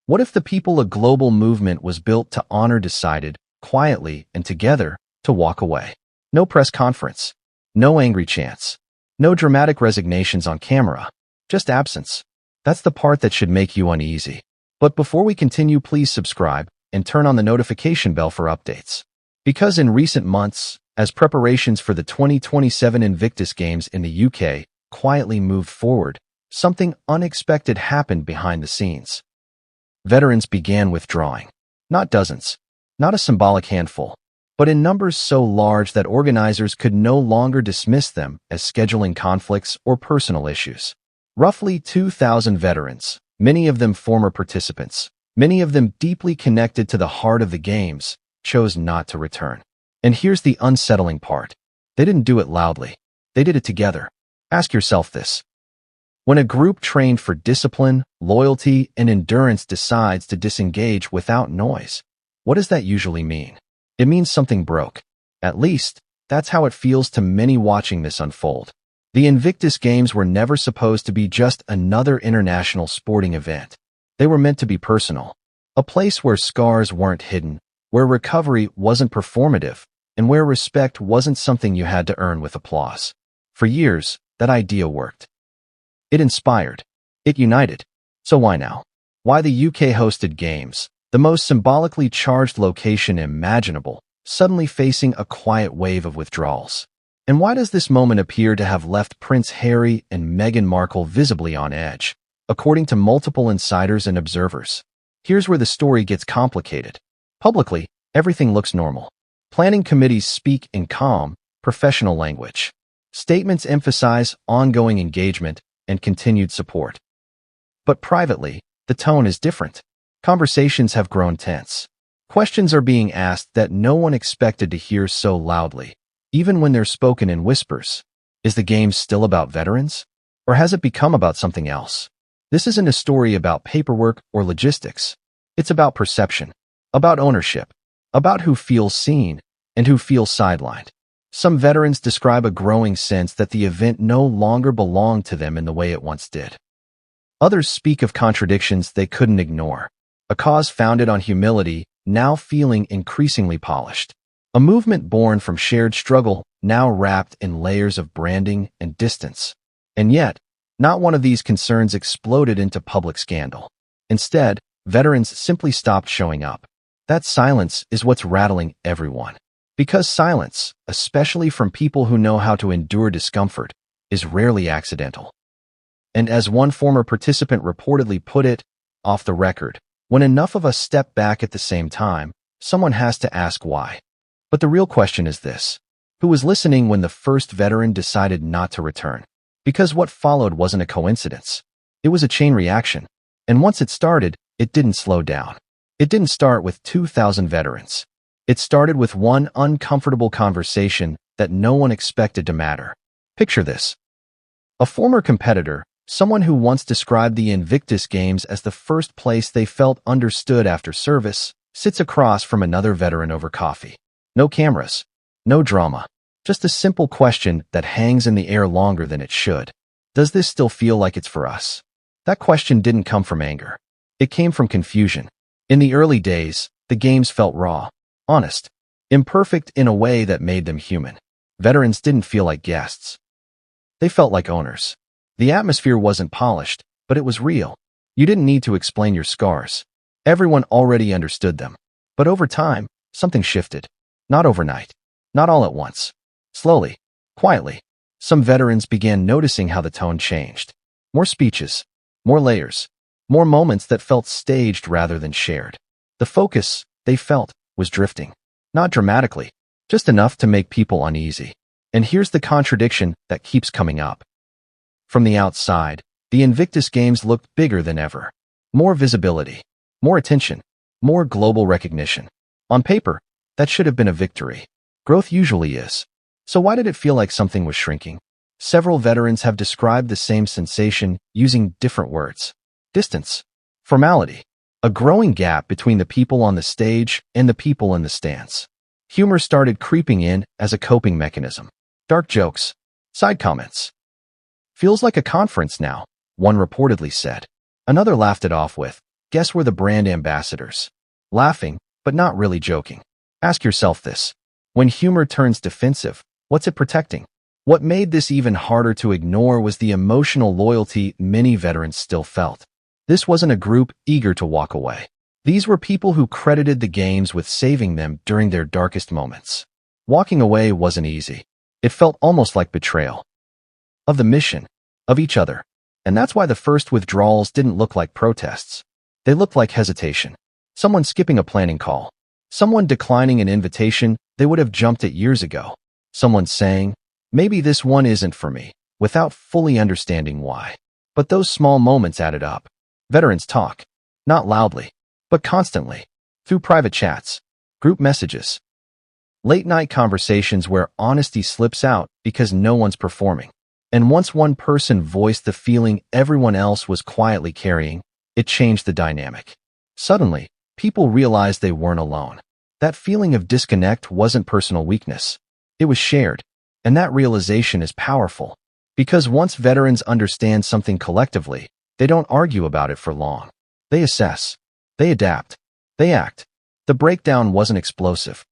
What if the people a global movement was built to honor decided, quietly and together, to walk away? No press conference. No angry chants. No dramatic resignations on camera. Just absence. That's the part that should make you uneasy. But before we continue, please subscribe and turn on the notification bell for updates. Because in recent months, as preparations for the 2027 Invictus Games in the UK quietly moved forward, something unexpected happened behind the scenes. Veterans began withdrawing. Not dozens, not a symbolic handful, but in numbers so large that organizers could no longer dismiss them as scheduling conflicts or personal issues. Roughly 2,000 veterans, many of them former participants, many of them deeply connected to the heart of the games, chose not to return. And here's the unsettling part. They didn't do it loudly. They did it together. Ask yourself this. When a group trained for discipline, loyalty, and endurance decides to disengage without noise, what does that usually mean? It means something broke. At least, that's how it feels to many watching this unfold. The Invictus Games were never supposed to be just another international sporting event. They were meant to be personal. A place where scars weren't hidden, where recovery wasn't performative, and where respect wasn't something you had to earn with applause. For years, that idea worked. It inspired. It united. So why now? Why the UK-hosted Games, the most symbolically charged location imaginable, suddenly facing a quiet wave of withdrawals? And why does this moment appear to have left Prince Harry and Meghan Markle visibly on edge, according to multiple insiders and observers? Here's where the story gets complicated. Publicly, everything looks normal. Planning committees speak in calm, professional language. Statements emphasize ongoing engagement and continued support. But privately, the tone is different. Conversations have grown tense. Questions are being asked that no one expected to hear so loudly, even when they're spoken in whispers. Is the game still about veterans? Or has it become about something else? This isn't a story about paperwork or logistics. It's about perception, about ownership, about who feels seen and who feels sidelined. Some veterans describe a growing sense that the event no longer belonged to them in the way it once did. Others speak of contradictions they couldn't ignore. A cause founded on humility, now feeling increasingly polished. A movement born from shared struggle, now wrapped in layers of branding and distance. And yet, not one of these concerns exploded into public scandal. Instead, veterans simply stopped showing up. That silence is what's rattling everyone. Because silence, especially from people who know how to endure discomfort, is rarely accidental. And as one former participant reportedly put it, off the record, when enough of us step back at the same time, someone has to ask why. But the real question is this. Who was listening when the first veteran decided not to return? Because what followed wasn't a coincidence. It was a chain reaction. And once it started, it didn't slow down. It didn't start with 2,000 veterans. It started with one uncomfortable conversation that no one expected to matter. Picture this. A former competitor, someone who once described the Invictus Games as the first place they felt understood after service, sits across from another veteran over coffee. No cameras, no drama, just a simple question that hangs in the air longer than it should. Does this still feel like it's for us? That question didn't come from anger. It came from confusion. In the early days, the games felt raw, honest, imperfect in a way that made them human. Veterans didn't feel like guests. They felt like owners. The atmosphere wasn't polished, but it was real. You didn't need to explain your scars. Everyone already understood them. But over time, something shifted. Not overnight. Not all at once. Slowly, quietly, some veterans began noticing how the tone changed. More speeches, more layers, more moments that felt staged rather than shared. The focus, they felt, was drifting. Not dramatically, just enough to make people uneasy. And here's the contradiction that keeps coming up. From the outside, the Invictus Games looked bigger than ever. More visibility, more attention, more global recognition. On paper, that should have been a victory. Growth usually is. So why did it feel like something was shrinking? Several veterans have described the same sensation using different words. Distance. Formality. A growing gap between the people on the stage and the people in the stands. Humor started creeping in as a coping mechanism. Dark jokes. Side comments. Feels like a conference now, one reportedly said. Another laughed it off with, Guess we're the brand ambassadors. Laughing, but not really joking. Ask yourself this. When humor turns defensive, what's it protecting? What made this even harder to ignore was the emotional loyalty many veterans still felt. This wasn't a group eager to walk away. These were people who credited the games with saving them during their darkest moments. Walking away wasn't easy. It felt almost like betrayal. Of the mission, of each other. And that's why the first withdrawals didn't look like protests. They looked like hesitation. Someone skipping a planning call. Someone declining an invitation they would have jumped at years ago. Someone saying, maybe this one isn't for me, without fully understanding why. But those small moments added up. Veterans talk. Not loudly, but constantly. Through private chats, group messages, late-night conversations where honesty slips out because no one's performing. And once one person voiced the feeling everyone else was quietly carrying, it changed the dynamic. Suddenly, people realized they weren't alone. That feeling of disconnect wasn't personal weakness. It was shared. And that realization is powerful. Because once veterans understand something collectively, they don't argue about it for long. They assess. They adapt. They act. The breakdown wasn't explosive.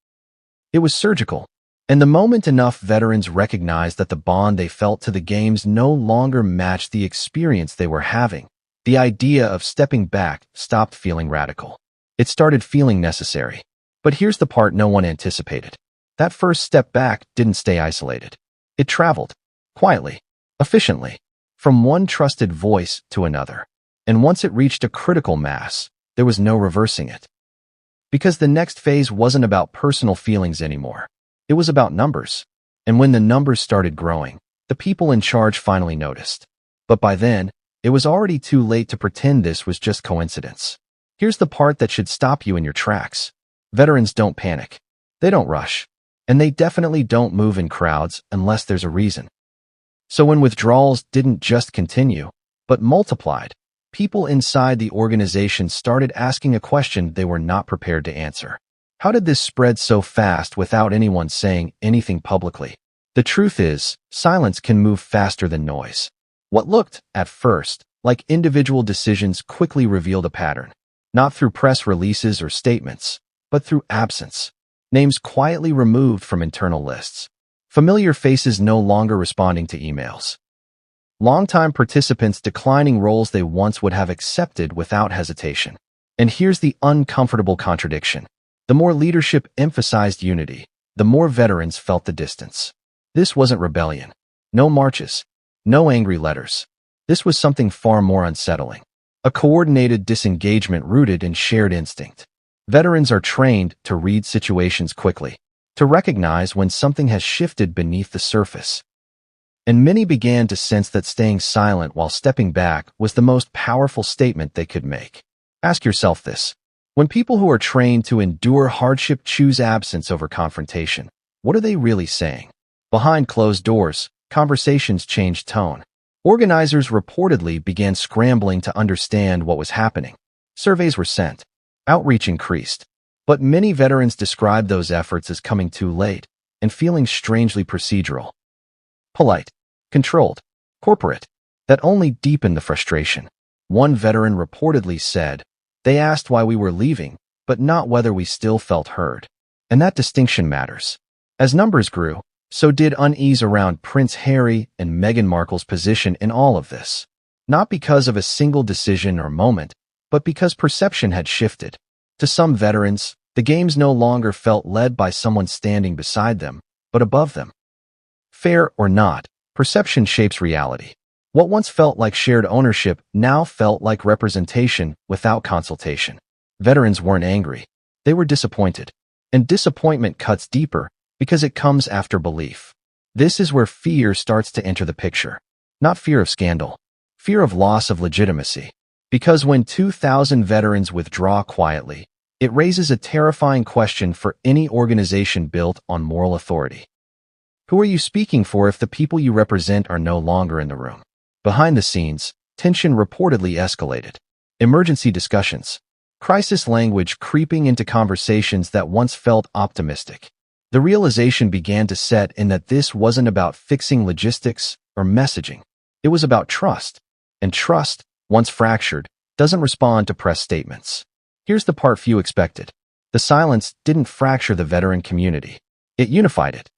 It was surgical. And the moment enough veterans recognized that the bond they felt to the games no longer matched the experience they were having, the idea of stepping back stopped feeling radical. It started feeling necessary. But here's the part no one anticipated. That first step back didn't stay isolated. It traveled, quietly, efficiently, from one trusted voice to another. And once it reached a critical mass, there was no reversing it. Because the next phase wasn't about personal feelings anymore. It was about numbers. And when the numbers started growing, the people in charge finally noticed. But by then, it was already too late to pretend this was just coincidence. Here's the part that should stop you in your tracks. Veterans don't panic. They don't rush. And they definitely don't move in crowds unless there's a reason. So when withdrawals didn't just continue, but multiplied, people inside the organization started asking a question they were not prepared to answer. How did this spread so fast without anyone saying anything publicly? The truth is, silence can move faster than noise. What looked, at first, like individual decisions quickly revealed a pattern. Not through press releases or statements, but through absence. Names quietly removed from internal lists. Familiar faces no longer responding to emails. Longtime participants declining roles they once would have accepted without hesitation. And here's the uncomfortable contradiction. The more leadership emphasized unity, the more veterans felt the distance. This wasn't rebellion. No marches. No angry letters. This was something far more unsettling. A coordinated disengagement rooted in shared instinct. Veterans are trained to read situations quickly, to recognize when something has shifted beneath the surface. And many began to sense that staying silent while stepping back was the most powerful statement they could make. Ask yourself this. When people who are trained to endure hardship choose absence over confrontation, what are they really saying? Behind closed doors, conversations changed tone. Organizers reportedly began scrambling to understand what was happening. Surveys were sent. Outreach increased. But many veterans described those efforts as coming too late and feeling strangely procedural. Polite, controlled, corporate. That only deepened the frustration. One veteran reportedly said, "They asked why we were leaving, but not whether we still felt heard." And that distinction matters. As numbers grew, so did unease around Prince Harry and Meghan Markle's position in all of this. Not because of a single decision or moment, but because perception had shifted. To some veterans, the games no longer felt led by someone standing beside them, but above them. Fair or not, perception shapes reality. What once felt like shared ownership now felt like representation without consultation. Veterans weren't angry. They were disappointed. And disappointment cuts deeper because it comes after belief. This is where fear starts to enter the picture. Not fear of scandal. Fear of loss of legitimacy. Because when 2,000 veterans withdraw quietly, it raises a terrifying question for any organization built on moral authority. Who are you speaking for if the people you represent are no longer in the room? Behind the scenes, tension reportedly escalated. Emergency discussions. Crisis language creeping into conversations that once felt optimistic. The realization began to set in that this wasn't about fixing logistics or messaging. It was about trust. And trust, once fractured, doesn't respond to press statements. Here's the part few expected. The silence didn't fracture the veteran community. It unified it.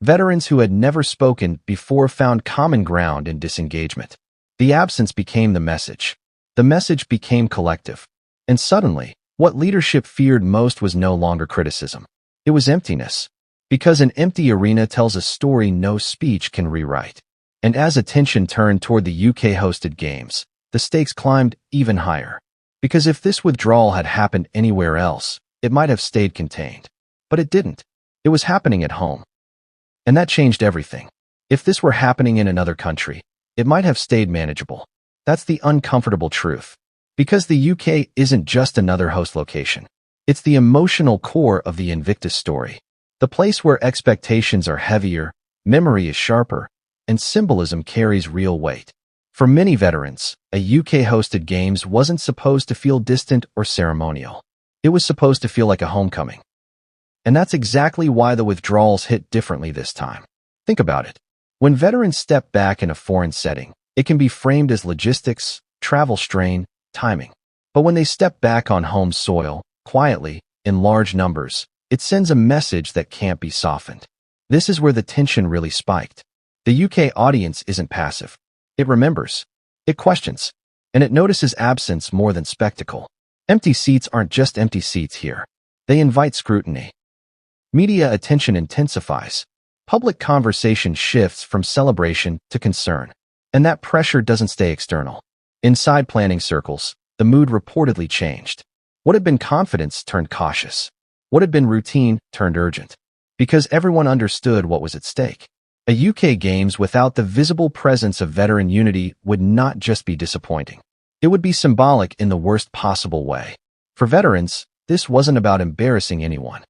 Veterans who had never spoken before found common ground in disengagement. The absence became the message. The message became collective. And suddenly, what leadership feared most was no longer criticism. It was emptiness. Because an empty arena tells a story no speech can rewrite. And as attention turned toward the UK-hosted games, the stakes climbed even higher. Because if this withdrawal had happened anywhere else, it might have stayed contained. But it didn't. It was happening at home. And that changed everything. If this were happening in another country, it might have stayed manageable. That's the uncomfortable truth. Because the UK isn't just another host location. It's the emotional core of the Invictus story. The place where expectations are heavier, memory is sharper, and symbolism carries real weight. For many veterans, a UK-hosted games wasn't supposed to feel distant or ceremonial. It was supposed to feel like a homecoming. And that's exactly why the withdrawals hit differently this time. Think about it. When veterans step back in a foreign setting, it can be framed as logistics, travel strain, timing. But when they step back on home soil, quietly, in large numbers, it sends a message that can't be softened. This is where the tension really spiked. The UK audience isn't passive. It remembers. It questions. And it notices absence more than spectacle. Empty seats aren't just empty seats here. They invite scrutiny. Media attention intensifies. Public conversation shifts from celebration to concern. And that pressure doesn't stay external. Inside planning circles, the mood reportedly changed. What had been confidence turned cautious. What had been routine turned urgent. Because everyone understood what was at stake. A UK Games without the visible presence of veteran unity would not just be disappointing. It would be symbolic in the worst possible way. For veterans, this wasn't about embarrassing anyone.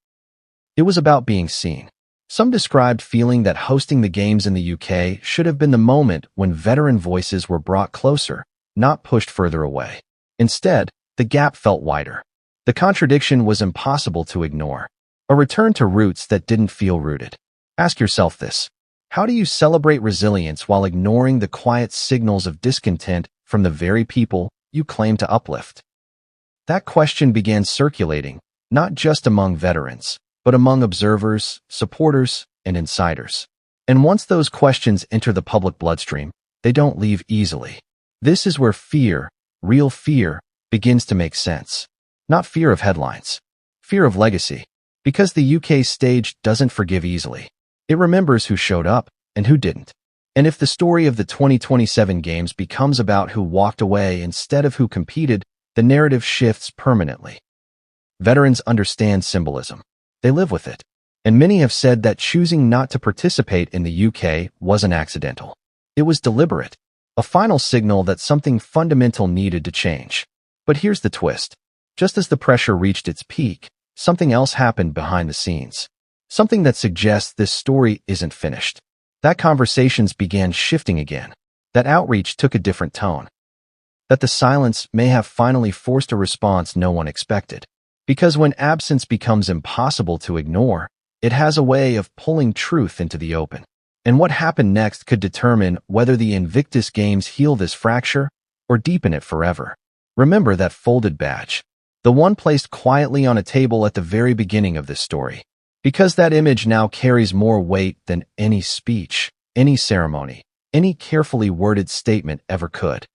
It was about being seen. Some described feeling that hosting the games in the UK should have been the moment when veteran voices were brought closer, not pushed further away. Instead, the gap felt wider. The contradiction was impossible to ignore. A return to roots that didn't feel rooted. Ask yourself this. How do you celebrate resilience while ignoring the quiet signals of discontent from the very people you claim to uplift? That question began circulating, not just among veterans, but among observers, supporters, and insiders. And once those questions enter the public bloodstream, they don't leave easily. This is where fear, real fear, begins to make sense. Not fear of headlines. Fear of legacy. Because the UK stage doesn't forgive easily. It remembers who showed up and who didn't. And if the story of the 2027 games becomes about who walked away instead of who competed, the narrative shifts permanently. Veterans understand symbolism. They live with it. And many have said that choosing not to participate in the UK wasn't accidental. It was deliberate. A final signal that something fundamental needed to change. But here's the twist. Just as the pressure reached its peak, something else happened behind the scenes. Something that suggests this story isn't finished. That conversations began shifting again. That outreach took a different tone. That the silence may have finally forced a response no one expected. Because when absence becomes impossible to ignore, it has a way of pulling truth into the open. And what happened next could determine whether the Invictus Games heal this fracture or deepen it forever. Remember that folded badge. The one placed quietly on a table at the very beginning of this story. Because that image now carries more weight than any speech, any ceremony, any carefully worded statement ever could.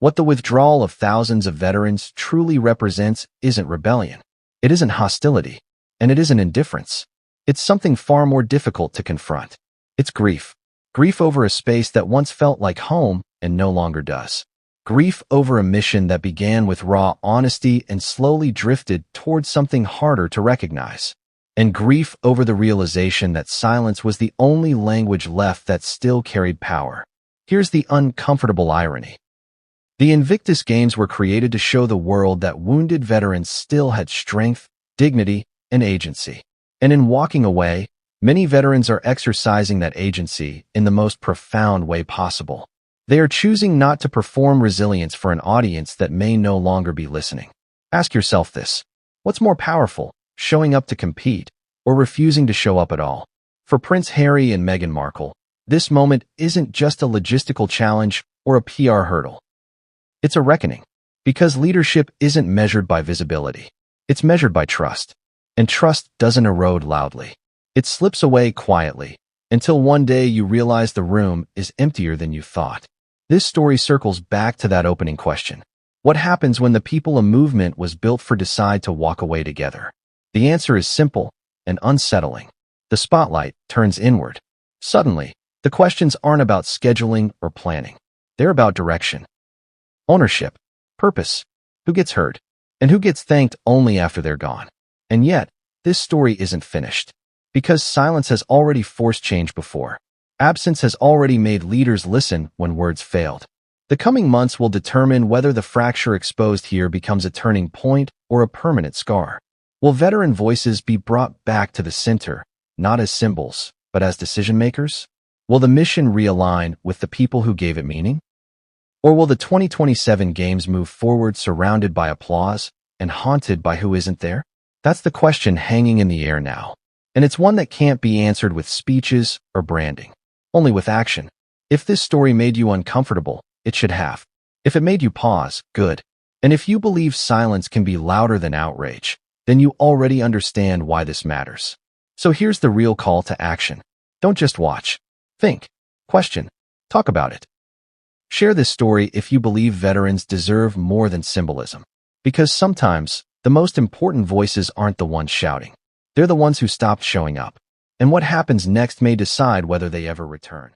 What the withdrawal of thousands of veterans truly represents isn't rebellion. It isn't hostility. And it isn't indifference. It's something far more difficult to confront. It's grief. Grief over a space that once felt like home and no longer does. Grief over a mission that began with raw honesty and slowly drifted towards something harder to recognize. And grief over the realization that silence was the only language left that still carried power. Here's the uncomfortable irony. The Invictus Games were created to show the world that wounded veterans still had strength, dignity, and agency. And in walking away, many veterans are exercising that agency in the most profound way possible. They are choosing not to perform resilience for an audience that may no longer be listening. Ask yourself this. What's more powerful, showing up to compete, or refusing to show up at all? For Prince Harry and Meghan Markle, this moment isn't just a logistical challenge or a PR hurdle. It's a reckoning. Because leadership isn't measured by visibility. It's measured by trust. And trust doesn't erode loudly. It slips away quietly, until one day you realize the room is emptier than you thought. This story circles back to that opening question. What happens when the people a movement was built for decide to walk away together? The answer is simple and unsettling. The spotlight turns inward. Suddenly, the questions aren't about scheduling or planning. They're about direction, ownership, purpose, who gets heard, and who gets thanked only after they're gone. And yet, this story isn't finished. Because silence has already forced change before. Absence has already made leaders listen when words failed. The coming months will determine whether the fracture exposed here becomes a turning point or a permanent scar. Will veteran voices be brought back to the center, not as symbols, but as decision-makers? Will the mission realign with the people who gave it meaning? Or will the 2027 games move forward surrounded by applause and haunted by who isn't there? That's the question hanging in the air now. And it's one that can't be answered with speeches or branding, only with action. If this story made you uncomfortable, it should have. If it made you pause, good. And if you believe silence can be louder than outrage, then you already understand why this matters. So here's the real call to action. Don't just watch. Think, question, talk about it. Share this story if you believe veterans deserve more than symbolism. Because sometimes, the most important voices aren't the ones shouting. They're the ones who stopped showing up. And what happens next may decide whether they ever return.